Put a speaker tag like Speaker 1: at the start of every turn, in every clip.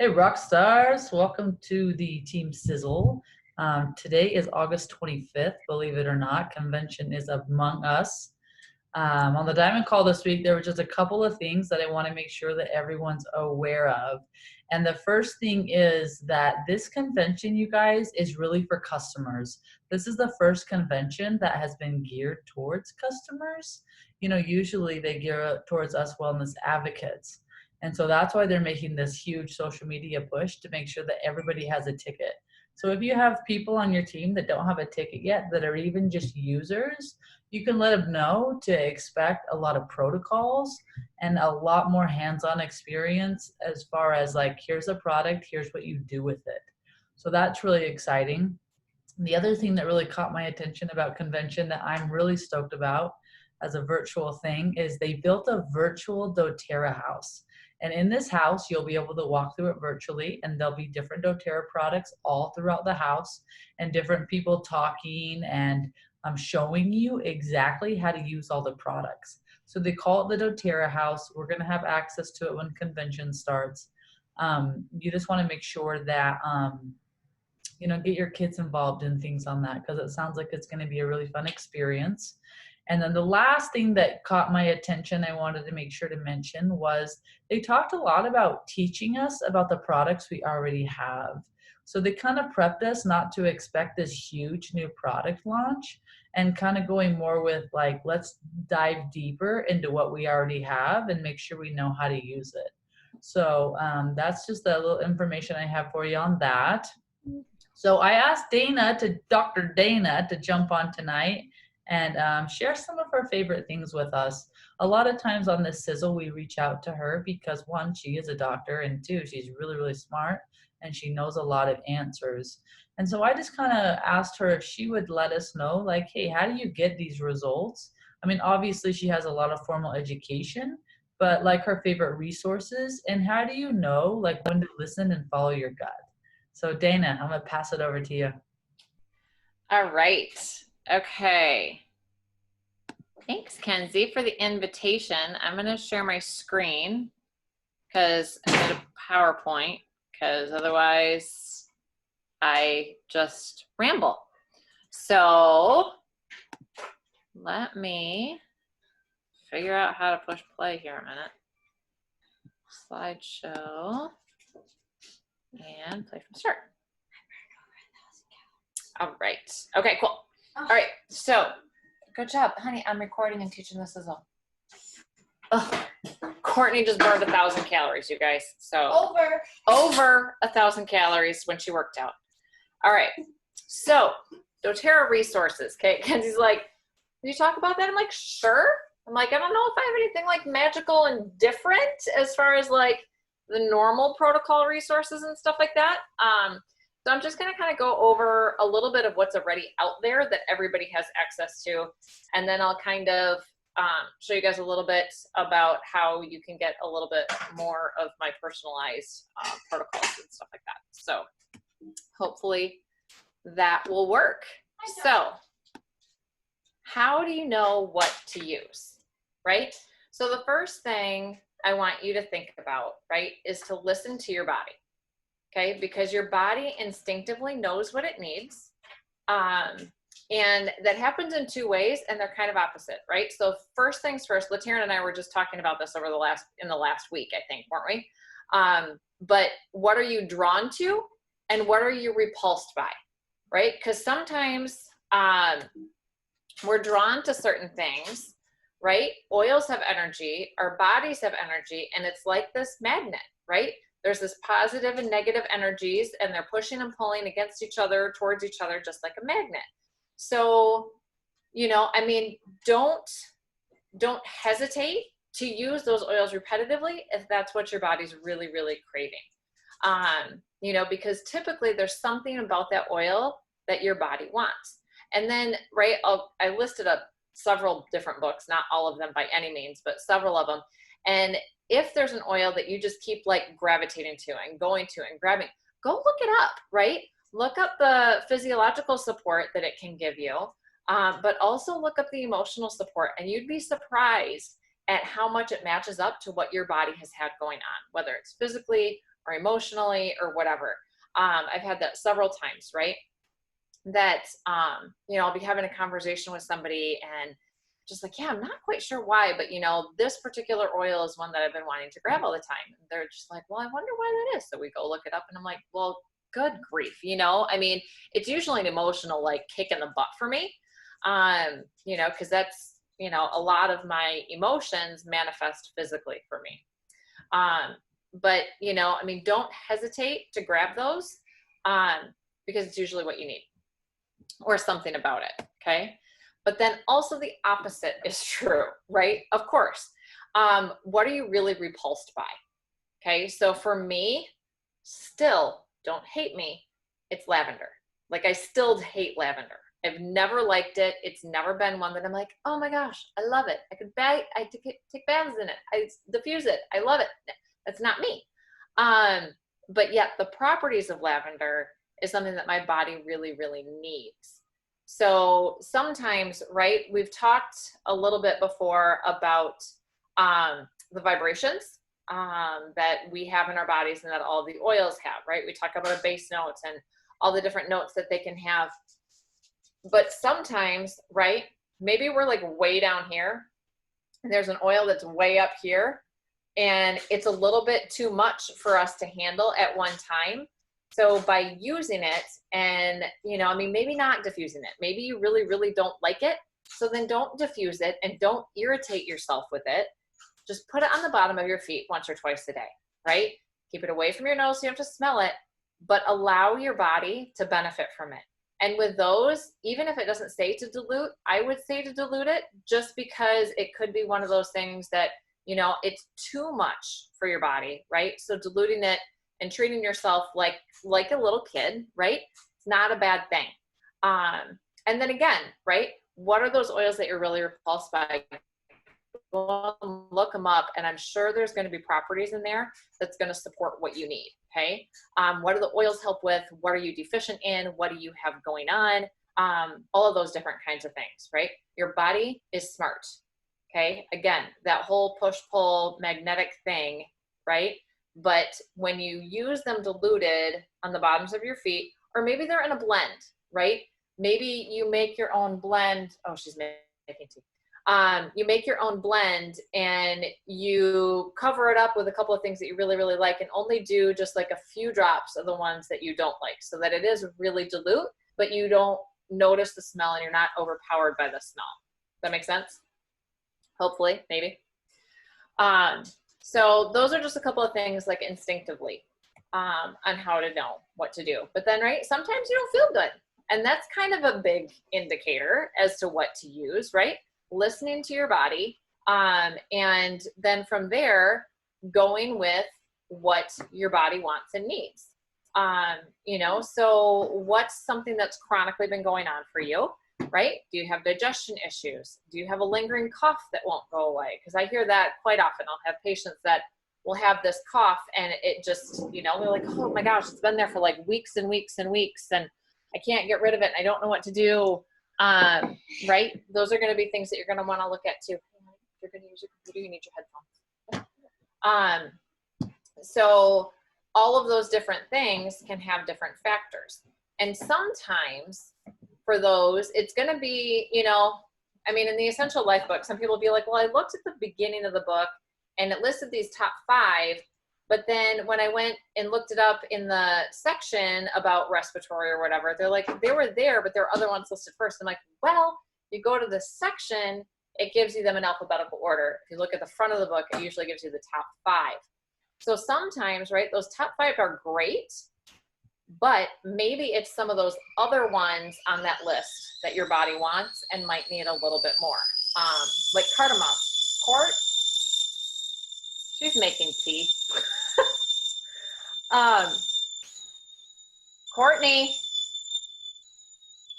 Speaker 1: Hey, rock stars, welcome to the Team Sizzle. Today is August 25th, believe it or not. Convention is among us. On the Diamond Call this week, there were just a couple of things that I want to make sure that everyone's aware of. And the first thing is that this convention, you guys, is really for customers. This is the first convention that has been geared towards customers. You know, usually they gear towards us wellness advocates. And so that's why they're making this huge social media push to make sure that everybody has a ticket. So if you have people on your team that don't have a ticket yet, that are even just users, you can let them know to expect a lot of protocols and a lot more hands-on experience as far as like, here's a product, here's what you do with it. So that's really exciting. The other thing that really caught my attention about convention that I'm really stoked about as a virtual thing is they built a virtual doTERRA house. And in this house, you'll be able to walk through it virtually, and there'll be different doTERRA products all throughout the house and different people talking and showing you exactly how to use all the products. So they call it the doTERRA house. We're going to have access to it when convention starts. You just want to make sure that you know, get your kids involved in things on that because it sounds like it's going to be a really fun experience. And then the last thing that caught my attention, I wanted to make sure to mention was they talked a lot about teaching us about the products we already have. So they kind of prepped us not to expect this huge new product launch and kind of going more with like, let's dive deeper into what we already have and make sure we know how to use it. So that's just a little information I have for you on that. So I asked Dr. Dana to jump on tonight and share some of her favorite things with us. A lot of times on this sizzle, we reach out to her because one, she is a doctor, and two, she's really, really smart and she knows a lot of answers. And so I just kind of asked her if she would let us know, like, hey, how do you get these results? I mean, obviously she has a lot of formal education, but like her favorite resources, and how do you know like when to listen and follow your gut? So Dana, I'm gonna pass it over to you.
Speaker 2: All right. Okay. Thanks, Kenzie, for the invitation. I'm going to share my screen because I need a PowerPoint because otherwise I just ramble. So let me figure out how to push play here a minute. Slideshow and play from start. All right. Okay, cool. All right. So good job, honey. I'm recording and teaching this as well. Oh, Courtney just burned 1,000 calories, you guys. So over 1,000 calories when she worked out. All right. So doTERRA resources. Okay. Kenzie's like, can you talk about that? I'm like, sure. I'm like, I don't know if I have anything like magical and different as far as like the normal protocol resources and stuff like that. So I'm just going to kind of go over a little bit of what's already out there that everybody has access to. And then I'll kind of show you guys a little bit about how you can get a little bit more of my personalized protocols and stuff like that. So hopefully that will work. So how do you know what to use, right? So the first thing I want you to think about, right, is to listen to your body. Okay, because your body instinctively knows what it needs. And that happens in two ways, and they're kind of opposite, right? So first things first, Latiran and I were just talking about this over in the last week, I think, weren't we? But what are you drawn to and what are you repulsed by, right? Because sometimes we're drawn to certain things, right? Oils have energy, our bodies have energy, and it's like this magnet, right? There's this positive and negative energies, and they're pushing and pulling against each other, towards each other, just like a magnet. So, you know, I mean, don't hesitate to use those oils repetitively if that's what your body's really, really craving. You know, because typically there's something about that oil that your body wants. And then, right, I listed up several different books, not all of them by any means, but several of them. And if there's an oil that you just keep like gravitating to and going to and grabbing, go look it up, right? Look up the physiological support that it can give you, but also look up the emotional support, and you'd be surprised at how much it matches up to what your body has had going on, whether it's physically or emotionally or whatever. I've had that several times, right? That, you know, I'll be having a conversation with somebody and just like, yeah, I'm not quite sure why, but you know, this particular oil is one that I've been wanting to grab all the time. And they're just like, well, I wonder why that is. So we go look it up and I'm like, well, good grief. You know, I mean, it's usually an emotional, like kick in the butt for me. You know, cause that's, you know, a lot of my emotions manifest physically for me. But you know, I mean, don't hesitate to grab those, because it's usually what you need or something about it. Okay. But then also the opposite is true, right? Of course. What are you really repulsed by? Okay. So for me, still, don't hate me, it's lavender. Like I still hate lavender. I've never liked it. It's never been one that I'm like, oh my gosh, I love it. I take baths in it. I diffuse it. I love it. That's not me. But yet the properties of lavender is something that my body really, really needs. So sometimes, right, we've talked a little bit before about the vibrations that we have in our bodies and that all the oils have, right? We talk about a base note and all the different notes that they can have. But sometimes, right, maybe we're like way down here and there's an oil that's way up here and it's a little bit too much for us to handle at one time. So by using it and, you know, I mean, maybe not diffusing it. Maybe you really, really don't like it. So then don't diffuse it and don't irritate yourself with it. Just put it on the bottom of your feet once or twice a day, right? Keep it away from your nose so you don't have to smell it, but allow your body to benefit from it. And with those, even if it doesn't say to dilute, I would say to dilute it just because it could be one of those things that, you know, it's too much for your body, right? So diluting it and treating yourself like a little kid, right? It's not a bad thing. And then again, right? What are those oils that you're really repulsed by? Go look them up, and I'm sure there's going to be properties in there that's going to support what you need. Okay. What do the oils help with? What are you deficient in? What do you have going on? All of those different kinds of things, right? Your body is smart. Okay. Again, that whole push-pull magnetic thing, right? But when you use them diluted on the bottoms of your feet, or maybe they're in a blend, right? Maybe you make your own blend. Oh, she's making tea. You make your own blend and you cover it up with a couple of things that you really, really like and only do just like a few drops of the ones that you don't like so that it is really dilute, but you don't notice the smell and you're not overpowered by the smell. Does that make sense? Hopefully, maybe. So those are just a couple of things like instinctively on how to know what to do. But then, right, sometimes you don't feel good. And that's kind of a big indicator as to what to use, right? Listening to your body, and then from there, going with what your body wants and needs. You know, so what's something that's chronically been going on for you, right? Do you have digestion issues? Do you have a lingering cough that won't go away? Because I hear that quite often. I'll have patients that will have this cough and it just, you know, they're like, oh my gosh, it's been there for like weeks and weeks and weeks and I can't get rid of it and I don't know what to do. Right? Those are going to be things that you're going to want to look at too. If you're going to use your computer, you need your headphones. So all of those different things can have different factors. And sometimes for those, it's going to be, you know, I mean, in the Essential Life book, some people will be like, well, I looked at the beginning of the book and it listed these top 5. But then when I went and looked it up in the section about respiratory or whatever, they're like, they were there, but there are other ones listed first. I'm like, well, you go to the section, it gives you them in alphabetical order. If you look at the front of the book, it usually gives you the top 5. So sometimes, right, those top 5 are great, but maybe it's some of those other ones on that list that your body wants and might need a little bit more. Like cardamom. She's making tea. Courtney.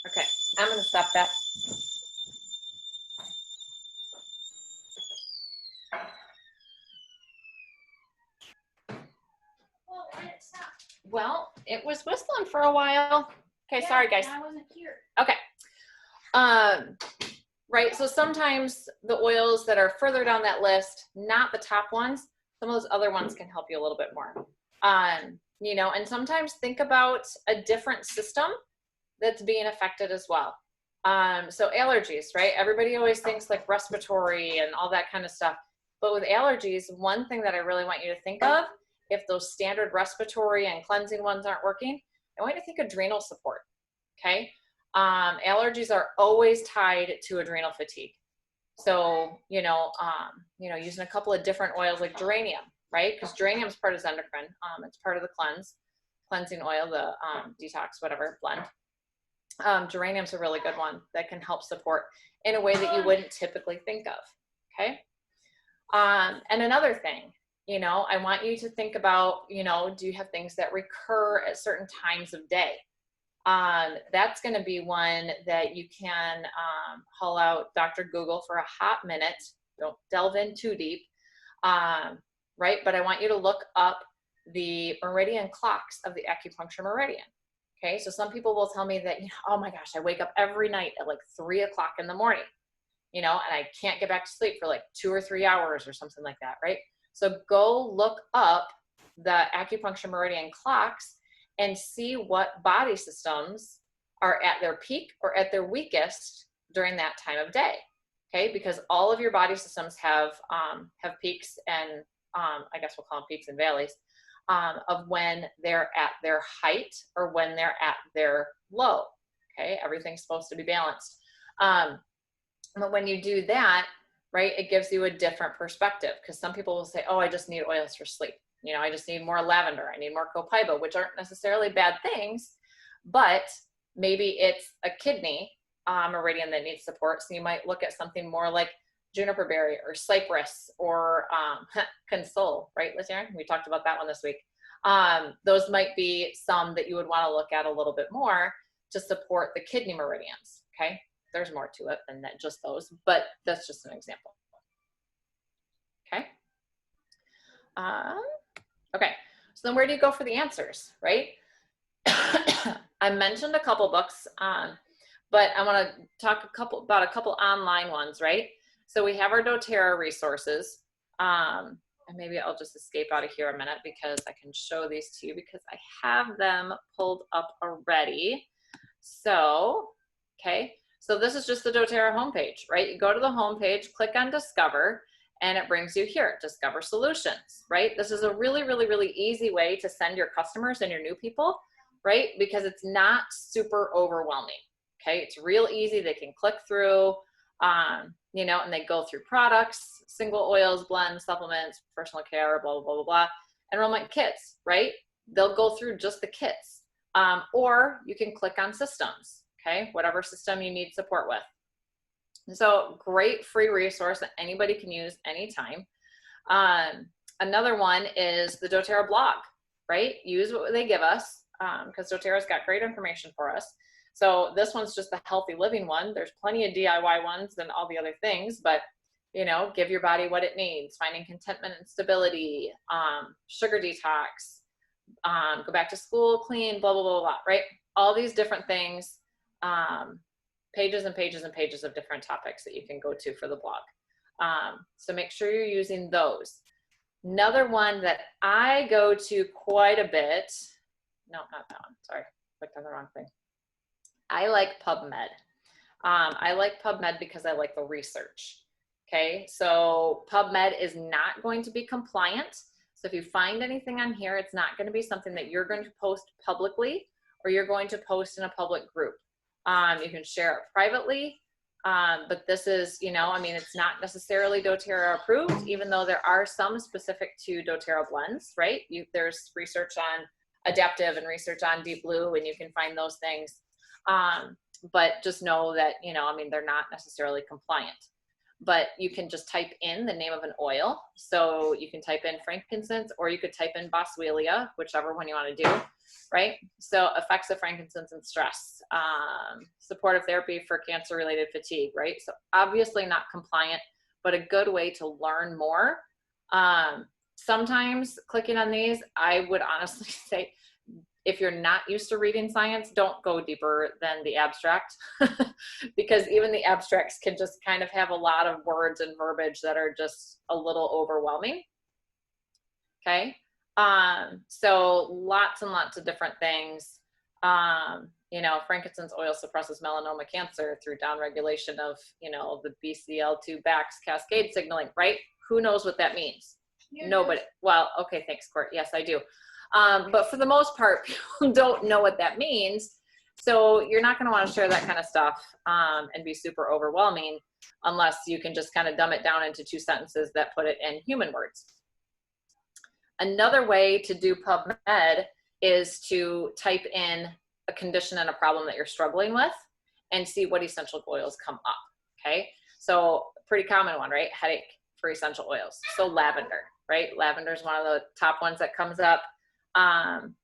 Speaker 2: Okay, I'm going to stop that. Well, it was whistling for a while. Okay, yeah, sorry guys. I wasn't here. Okay. Right, so sometimes the oils that are further down that list, not the top ones, some of those other ones can help you a little bit more. You know, and sometimes think about a different system that's being affected as well. So allergies, right? Everybody always thinks like respiratory and all that kind of stuff. But with allergies, one thing that I really want you to think of, if those standard respiratory and cleansing ones aren't working, I want you to think adrenal support, okay? Allergies are always tied to adrenal fatigue. So, using a couple of different oils like geranium, right? Because geranium is part of endocrine. It's part of the cleansing oil, the detox, whatever, blend. Geranium's a really good one that can help support in a way that you wouldn't typically think of, okay? And another thing, I want you to think about, do you have things that recur at certain times of day? That's going to be one that you can haul out Dr. Google for a hot minute. Don't delve in too deep, right? But I want you to look up the meridian clocks of the acupuncture meridian. Okay, so some people will tell me that, oh my gosh, I wake up every night at like 3 o'clock in the morning, and I can't get back to sleep for like 2 or 3 hours or something like that, right? So go look up the acupuncture meridian clocks and see what body systems are at their peak or at their weakest during that time of day. Okay, because all of your body systems have peaks and I guess we'll call them peaks and valleys of when they're at their height or when they're at their low. Okay, everything's supposed to be balanced. But when you do that, right, it gives you a different perspective, because some people will say, oh, I just need oils for sleep. I just need more lavender. I need more copaiba, which aren't necessarily bad things, but maybe it's a kidney meridian that needs support. So you might look at something more like juniper berry or cypress or console, right, Lizzie? We talked about that one this week. Those might be some that you would want to look at a little bit more to support the kidney meridians, okay? There's more to it than that, just those, but that's just an example. Okay. Okay, so then where do you go for the answers, right? I mentioned a couple books, but I want to talk about a couple online ones, right? So we have our doTERRA resources, and maybe I'll just escape out of here a minute because I can show these to you because I have them pulled up already. So, okay, so this is just the doTERRA homepage, right? You go to the homepage, click on Discover, and it brings you here, Discover Solutions, right? This is a really, really, really easy way to send your customers and your new people, right? Because it's not super overwhelming, okay? It's real easy. They can click through, and they go through products, single oils, blends, supplements, personal care, blah, blah, blah, blah, blah. Enrollment kits, right? They'll go through just the kits. Or you can click on systems, okay? Whatever system you need support with. So great free resource that anybody can use anytime. Another one is the doTERRA blog, right? Use what they give us because doTERRA's got great information for us. So this one's just the healthy living one. There's plenty of DIY ones and all the other things, but give your body what it needs, finding contentment and stability, sugar detox, go back to school, clean, blah, blah, blah, blah, right? All these different things, pages and pages and pages of different topics that you can go to for the blog. So make sure you're using those. Another one that I go to quite a bit, no, not that one, sorry, clicked on the wrong thing. I like PubMed. I like PubMed because I like the research. Okay, so PubMed is not going to be compliant. So if you find anything on here, it's not going to be something that you're going to post publicly or you're going to post in a public group. You can share it privately, but this is, it's not necessarily doTERRA approved, even though there are some specific to doTERRA blends, right? There's research on adaptive and research on Deep Blue, and you can find those things. But just know that, they're not necessarily compliant. But you can just type in the name of an oil. So you can type in frankincense or you could type in boswellia, whichever one you want to do, right? So effects of frankincense and stress, supportive therapy for cancer-related fatigue, right? So obviously not compliant, but a good way to learn more. Sometimes clicking on these, I would honestly say, if you're not used to reading science, don't go deeper than the abstract because even the abstracts can just kind of have a lot of words and verbiage that are just a little overwhelming. Okay. So lots and lots of different things. You know, frankincense oil suppresses melanoma cancer through downregulation of, you know, the BCL2 Bax cascade signaling, right? Who knows what that means? Nobody. Well, okay, thanks, Court. Yes, I do. But for the most part, people don't know what that means. So you're not going to want to share that kind of stuff and be super overwhelming unless you can just kind of dumb it down into 2 sentences that put it in human words. Another way to do PubMed is to type in a condition and a problem that you're struggling with and see what essential oils come up, okay? So pretty common one, right? Headache for essential oils. So lavender, right? Lavender is one of the top ones that comes up.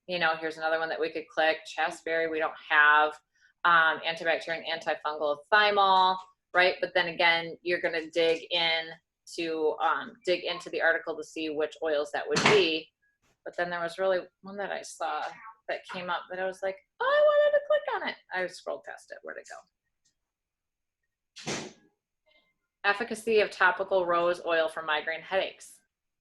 Speaker 2: You know, here's another one that we could click. Chasteberry, we don't have. Antibacterial and antifungal thymol, right? But then again, you're going to dig into the article to see which oils that would be. But then there was really one that I saw that came up that I was like, oh, I wanted to click on it. I scrolled past it. Where'd it go? Efficacy of topical rose oil for migraine headaches.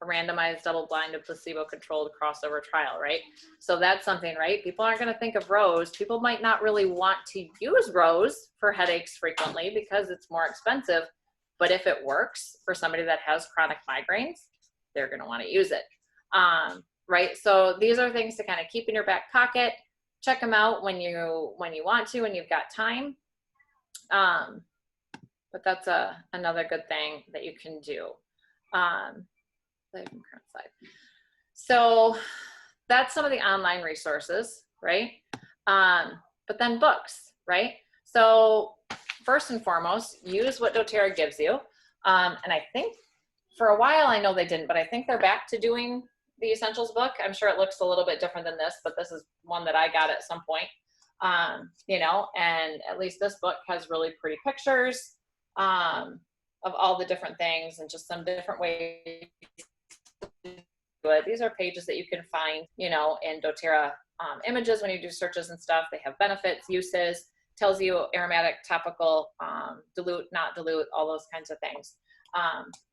Speaker 2: A randomized double-blinded placebo-controlled crossover trial, right? So that's something, right? People aren't going to think of rose. People might not really want to use rose for headaches frequently because it's more expensive. But if it works for somebody that has chronic migraines, they're going to want to use it, right? So these are things to kind of keep in your back pocket. Check them out when you want to, when you've got time. But that's another good thing that you can do. So that's some of the online resources, right? But then books, right? So first and foremost, use what doTERRA gives you. And I think for a while, I know they didn't, but I think they're back to doing the Essentials book. I'm sure it looks a little bit different than this, but this is one that I got at some point. You know, and at least this book has really pretty pictures of all the different things and just some different ways to do it. These are pages that you can find, you know, in doTERRA images when you do searches and stuff. They have benefits, uses, tells you aromatic, topical, dilute, not dilute, all those kinds of things.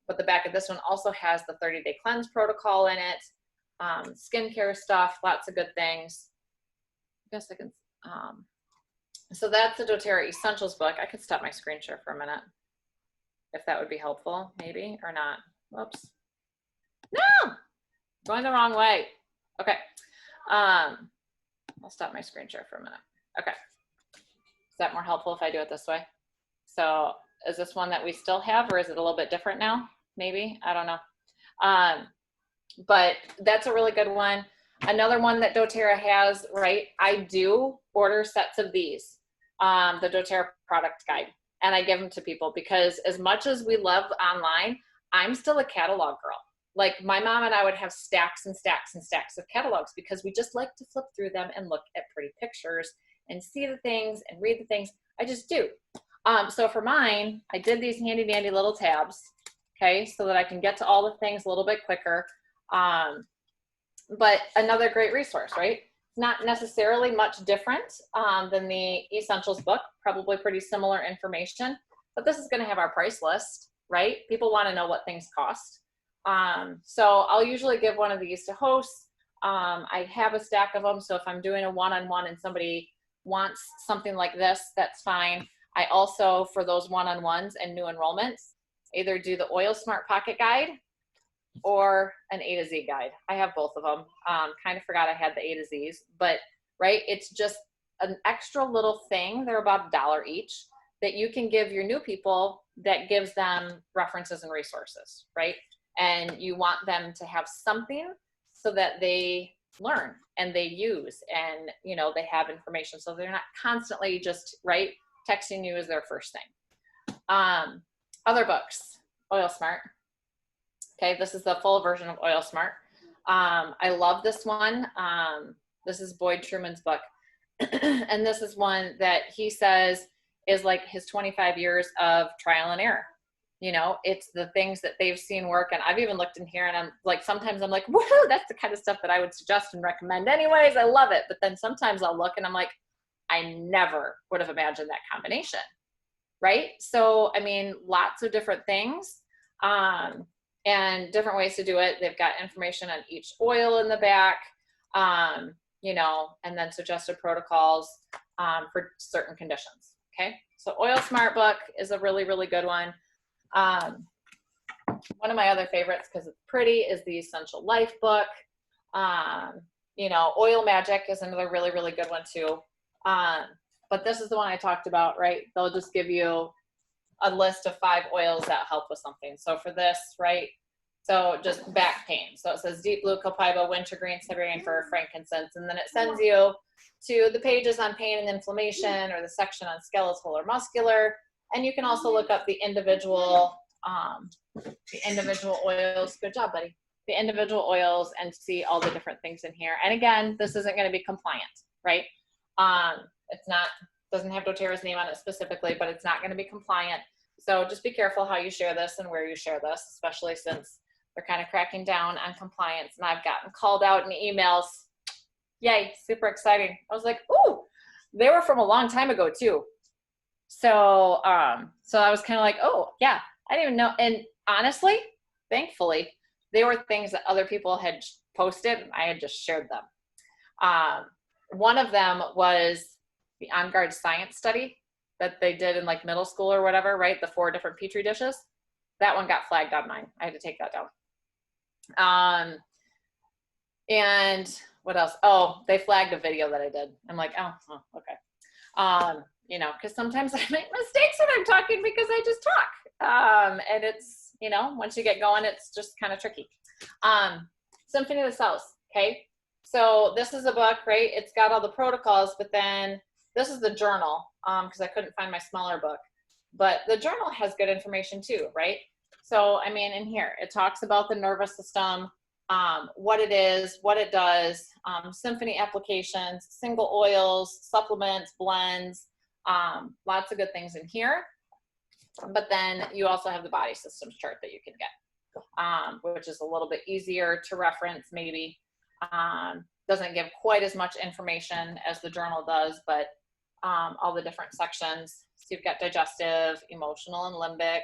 Speaker 2: But the back of this one also has the 30-day cleanse protocol in it, skincare stuff, lots of good things. I guess I can, so that's the doTERRA Essentials book. I could stop my screen share for a minute if that would be helpful, maybe, or not. Whoops. No, going the wrong way. Okay. I'll stop my screen share for a minute. Okay. Is that more helpful if I do it this way? So is this one that we still have, or is it a little bit different now? Maybe, I don't know. But that's a really good one. Another one that doTERRA has, right? I do order sets of these, the doTERRA product guide, and I give them to people because as much as we love online, I'm still a catalog girl. Like my mom and I would have stacks and stacks and stacks of catalogs because we just like to flip through them and look at pretty pictures and see the things and read the things. I just do. So for mine, I did these handy dandy little tabs, okay, so that I can get to all the things a little bit quicker. But another great resource, right? Not necessarily much different than the Essentials book, probably pretty similar information, but this is going to have our price list, right? People want to know what things cost. So I'll usually give one of these to hosts. I have a stack of them, so if I'm doing a one-on-one and somebody wants something like this, that's fine. I also, for those one-on-ones and new enrollments, either do the Oil Smart Pocket Guide or an A to Z guide. I have both of them. Kind of forgot I had the A to Zs, but right, it's just an extra little thing. They're about $1 each that you can give your new people that gives them references and resources, right? And you want them to have something so that they learn and they use and, you know, they have information. So they're not constantly just, right, texting you as their first thing. Other books, Oil Smart. Okay, this is the full version of Oil Smart. I love this one. This is Boyd Truman's book. And this is one that he says is like his 25 years of trial and error. You know, it's the things that they've seen work. And I've even looked in here and I'm like, sometimes I'm like, whoa, that's the kind of stuff that I would suggest and recommend anyways. I love it. But then sometimes I'll look and I'm like, I never would have imagined that combination. Right? So, I mean, lots of different things. and different ways to do it. They've got information on each oil in the back, you know, and then suggested protocols for certain conditions. Okay, so Oil Smart book is a really, really good one. One of my other favorites, because it's pretty, is the Essential Life book. You know, Oil Magic is another really, really good one too. But this is the one I talked about, right? They'll just give you a list of 5 oils that help with something. So for this, right? So just back pain. So it says deep blue, copaiba, wintergreen, Siberian fir, frankincense, and then it sends you to the pages on pain and inflammation, or the section on skeletal or muscular. And you can also look up the individual oils. Good job, buddy. The individual oils, and see all the different things in here. And again, this isn't going to be compliant, right? It's not, doesn't have doTERRA's name on it specifically, but it's not going to be compliant. So just be careful how you share this and where you share this, especially since they're kind of cracking down on compliance. And I've gotten called out in emails. Yay, super exciting. I was like, ooh, they were from a long time ago too. So, so I was kind of like, oh yeah, I didn't even know. And honestly, thankfully, they were things that other people had posted, and I had just shared them. One of them was the On Guard science study that they did in like middle school or whatever, right? The 4 different Petri dishes. That one got flagged on mine. I had to take that down. And what else? Oh, they flagged a video that I did. I'm like, oh okay. You know, because sometimes I make mistakes when I'm talking because I just talk. And it's, you know, once you get going, it's just kind of tricky. Symphony of the South, okay? So this is a book, right? It's got all the protocols, but then this is the journal, because I couldn't find my smaller book. But the journal has good information too, right? So, I mean, in here, it talks about the nervous system, what it is, what it does, Symphony applications, single oils, supplements, blends, lots of good things in here. But then you also have the body systems chart that you can get, which is a little bit easier to reference maybe. Doesn't give quite as much information as the journal does, but all the different sections. So you've got digestive, emotional and limbic,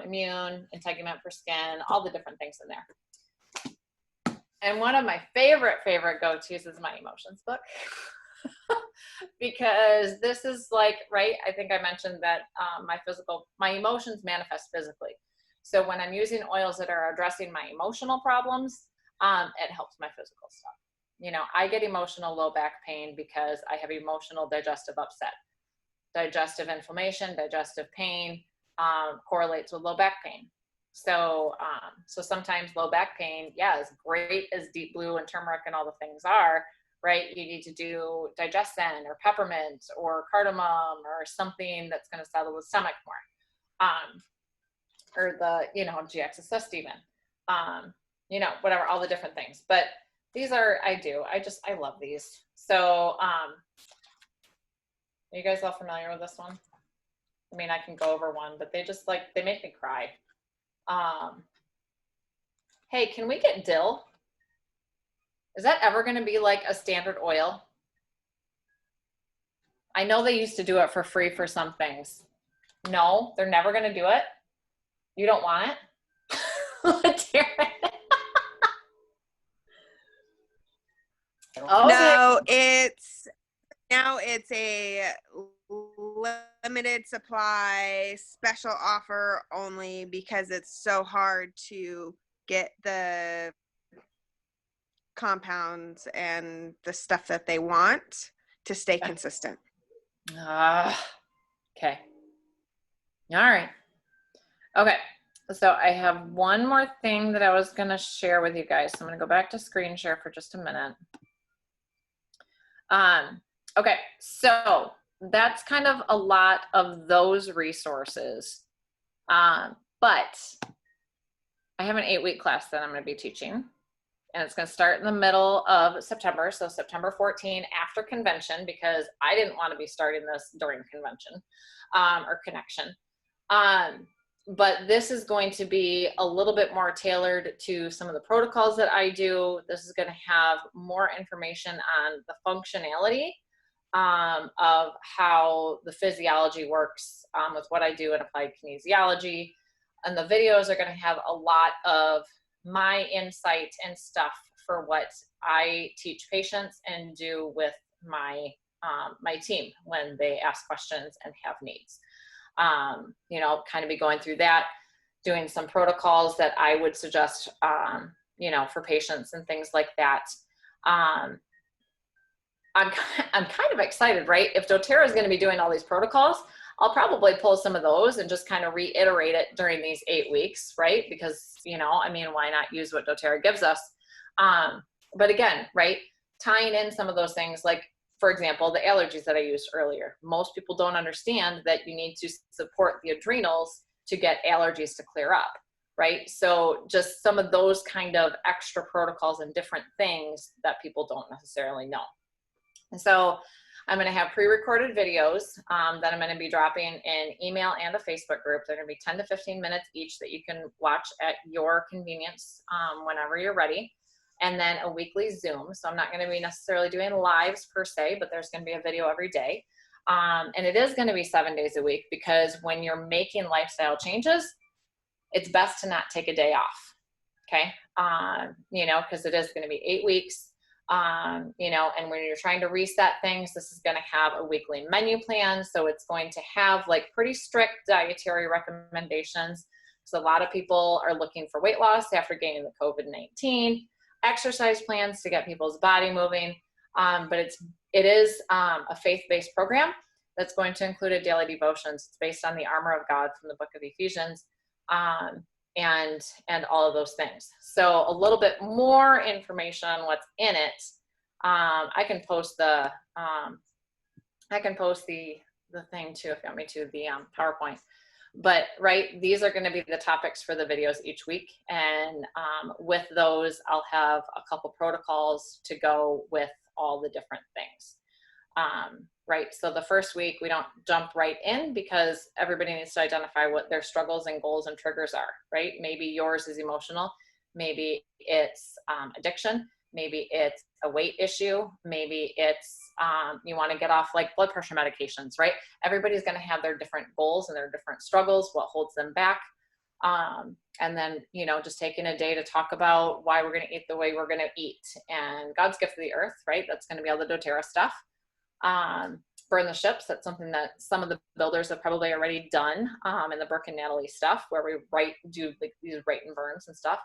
Speaker 2: immune, integument for skin, all the different things in there. And one of my favorite go-tos is my emotions book. Because this is like, right, I think I mentioned that my emotions manifest physically. So when I'm using oils that are addressing my emotional problems, it helps my physical stuff. You know, I get emotional low back pain because I have emotional digestive upset. Digestive inflammation, digestive pain correlates with low back pain. So, so sometimes low back pain, yeah, as great as deep blue and turmeric and all the things are, right? You need to do digestin or peppermint or cardamom or something that's going to settle the stomach more. Or the, you know, GX even, you know, whatever, all the different things. But these are, I love these. So, are you guys all familiar with this one? I mean, I can go over one, but they just like, they make me cry. Hey, can we get dill? Is that ever going to be like a standard oil? I know they used to do it for free for some things. No, they're never going to do it. You don't want it?
Speaker 3: Okay. No, it's a limited supply special offer only because it's so hard to get the compounds and the stuff that they want to stay consistent.
Speaker 2: Okay. All right. Okay. So I have one more thing that I was going to share with you guys. So I'm going to go back to screen share for just a minute. Okay. So that's kind of a lot of those resources. But I have an 8-week class that I'm going to be teaching. And it's going to start in the middle of September. So September 14 after convention, because I didn't want to be starting this during convention or connection. But this is going to be a little bit more tailored to some of the protocols that I do. This is going to have more information on the functionality of how the physiology works with what I do in applied kinesiology. And the videos are going to have a lot of my insight and stuff for what I teach patients and do with my my team when they ask questions and have needs. You know, kind of be going through that, doing some protocols that I would suggest, you know, for patients and things like that. I'm kind of excited, right? If doTERRA is going to be doing all these protocols, I'll probably pull some of those and just kind of reiterate it during these 8 weeks, right? Because, you know, I mean, why not use what doTERRA gives us? But again, right, tying in some of those things, like, for example, the allergies that I used earlier. Most people don't understand that you need to support the adrenals to get allergies to clear up, right? So just some of those kind of extra protocols and different things that people don't necessarily know. And so I'm going to have pre-recorded videos that I'm going to be dropping in email and a Facebook group. They're going to be 10 to 15 minutes each that you can watch at your convenience whenever you're ready. And then a weekly Zoom. So I'm not going to be necessarily doing lives per se, but there's going to be a video every day. And it is going to be 7 days a week, because when you're making lifestyle changes, it's best to not take a day off. Okay. You know, because it is going to be 8 weeks. You know, and when you're trying to reset things, this is going to have a weekly menu plan. So it's going to have like pretty strict dietary recommendations. So a lot of people are looking for weight loss after gaining the COVID-19, exercise plans to get people's body moving. But it is a faith-based program that's going to include a daily devotions. It's based on the armor of God from the book of Ephesians. And all of those things. So a little bit more information on what's in it. I can post the thing too, if you want me to, the PowerPoint. But right, these are going to be the topics for the videos each week. And with those, I'll have a couple protocols to go with all the different things. Right. So the first week we don't jump right in, because everybody needs to identify what their struggles and goals and triggers are, right? Maybe yours is emotional. Maybe it's addiction. Maybe it's a weight issue. Maybe it's you want to get off like blood pressure medications, right? Everybody's going to have their different goals and their different struggles, what holds them back. And then, you know, just taking a day to talk about why we're going to eat the way we're going to eat, and God's gift to the earth, right? That's going to be all the doTERRA stuff. Burn the ships. That's something that some of the builders have probably already done in the Brooke and Natalie stuff, where we do like these write and burns and stuff.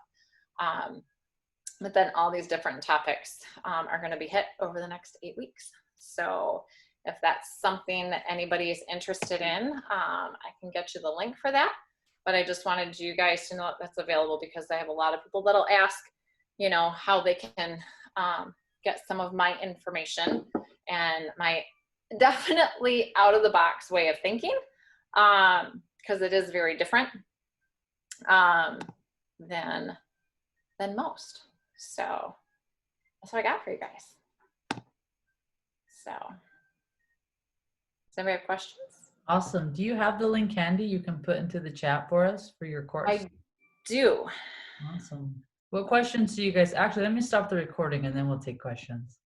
Speaker 2: But then all these different topics are going to be hit over the next 8 weeks. So if that's something that anybody is interested in, I can get you the link for that. But I just wanted you guys to know that that's available, because I have a lot of people that'll ask, you know, how they can get some of my information and my definitely out of the box way of thinking, because it is very different than most. So that's what I got for you guys. So does anybody have questions?
Speaker 1: Awesome. Do you have the link handy you can put into the chat for us for your course?
Speaker 2: I do.
Speaker 1: Awesome. What questions do you guys, actually, let me stop the recording and then we'll take questions.